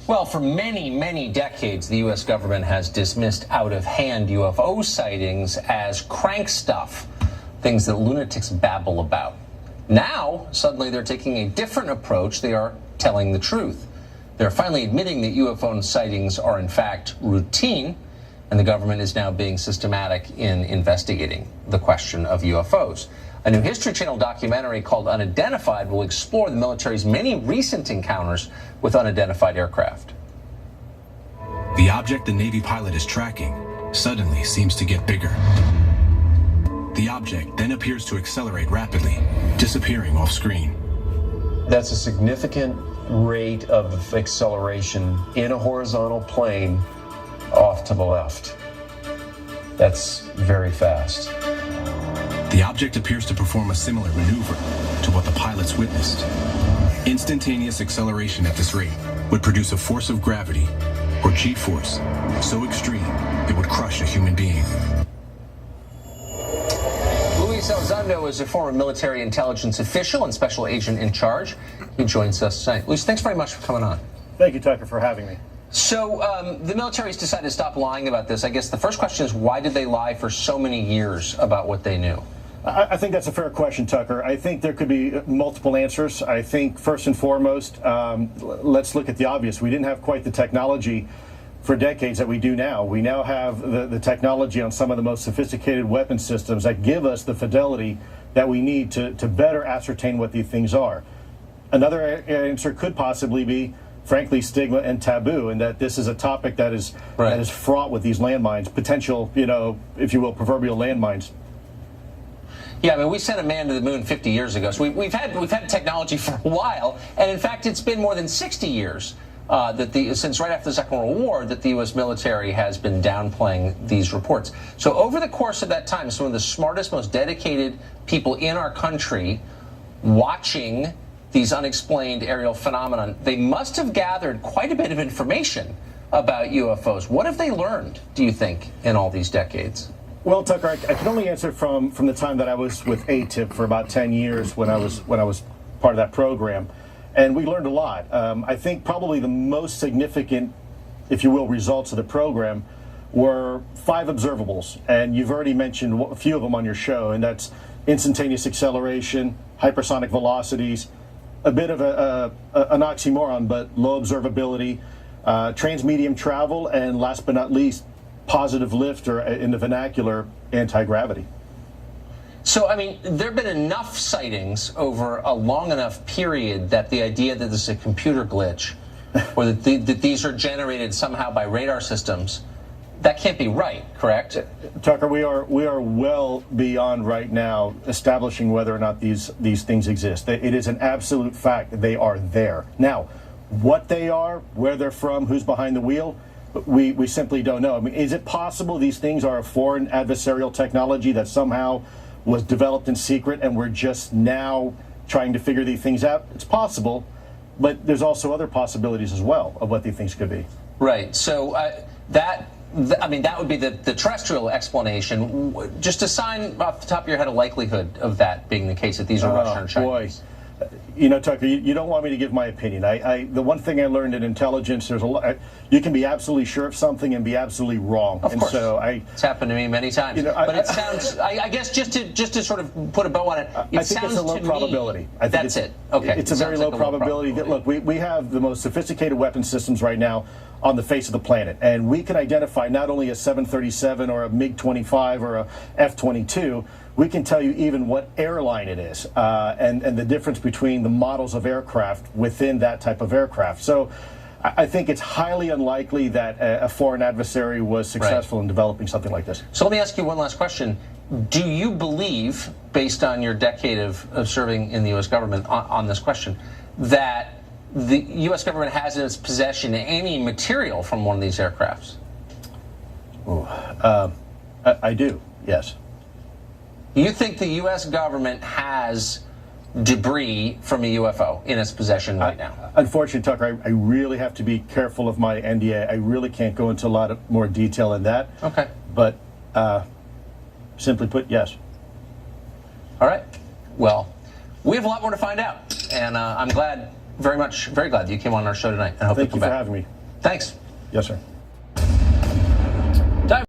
Well, for many, many decades, the U.S. government has dismissed out-of-hand UFO sightings as crank stuff, things that lunatics babble about. Now, suddenly they're taking a different approach. They are telling the truth. They're finally admitting that UFO sightings are, in fact, routine, and the government is now being systematic in investigating the question of UFOs. A new History Channel documentary called Unidentified will explore the military's many recent encounters with unidentified aircraft. The object the Navy pilot is tracking suddenly seems to get bigger. The object then appears to accelerate rapidly, disappearing off screen. That's a significant rate of acceleration in a horizontal plane off to the left. That's very fast. The object appears to perform a similar maneuver to what the pilots witnessed. Instantaneous acceleration at this rate would produce a force of gravity, or G-force, so extreme it would crush a human being. Luis Elizondo is a former military intelligence official and special agent in charge. He joins us tonight. Luis, thanks very much for coming on. Thank you, Tucker, for having me. So the military's decided to stop lying about this. I guess the first question is, why did they lie for so many years about what they knew? I think that's a fair question, Tucker. I think there could be multiple answers. I think first and foremost, let's look at the obvious. We didn't have quite the technology for decades that we do now. We now have the technology on some of the most sophisticated weapon systems that give us the fidelity that we need to better ascertain what these things are. Another answer could possibly be, frankly, stigma and taboo, and that this is a topic that is fraught with these landmines, potential, if you will, proverbial landmines. Yeah, I mean, we sent a man to the moon 50 years ago, so we've had technology for a while, and in fact, it's been more than 60 years since right after the Second World War that the U.S. military has been downplaying these reports. So over the course of that time, some of the smartest, most dedicated people in our country watching these unexplained aerial phenomenon, they must have gathered quite a bit of information about UFOs. What have they learned, do you think, in all these decades? Well, Tucker, I can only answer from the time that I was with ATIP for about 10 years when I was part of that program, and we learned a lot. I think probably the most significant, if you will, results of the program were 5 observables, and you've already mentioned a few of them on your show, and that's instantaneous acceleration, hypersonic velocities, a bit of an oxymoron, but low observability, transmedium travel, and last but not least, positive lift, or in the vernacular, anti-gravity. So, I mean, there have been enough sightings over a long enough period that the idea that this is a computer glitch or that these are generated somehow by radar systems, that can't be right, correct? Tucker, we are well beyond right now establishing whether or not these things exist. It is an absolute fact that they are there. Now, what they are, where they're from, who's behind the wheel, we simply don't know. I mean, is it possible these things are a foreign adversarial technology that somehow was developed in secret and we're just now trying to figure these things out? It's possible, but there's also other possibilities as well of what these things could be. Right. So that would be the terrestrial explanation. Just assign off the top of your head a likelihood of that being the case, that these are Russian or Chinese. Boy. Tucker, you don't want me to give my opinion. The one thing I learned in intelligence, there's a lot. You can be absolutely sure of something and be absolutely wrong. Of course. So it's happened to me many times. But it sounds. I guess just to sort of put a bow on it. I think it's a low probability. I think that's it. Okay. It's a very low probability. Look, we have the most sophisticated weapon systems right now on the face of the planet, and we can identify not only a 737 or a MiG-25 or a F-22. We can tell you even what airline it is, and the difference between the models of aircraft within that type of aircraft. So I think it's highly unlikely that a foreign adversary was successful in developing something like this. So let me ask you one last question. Do you believe, based on your decade of serving in the U.S. government on this question, that the U.S. government has in its possession any material from one of these aircrafts? I do, yes. You think the U.S. government has debris from a UFO in its possession right now? Unfortunately, Tucker, I really have to be careful of my NDA. I really can't go into a lot of more detail in that. Okay. But simply put, yes. All right. Well, we have a lot more to find out, and I'm very glad that you came on our show tonight. I hope Thank you come for back. having me. Thanks. Yes, sir.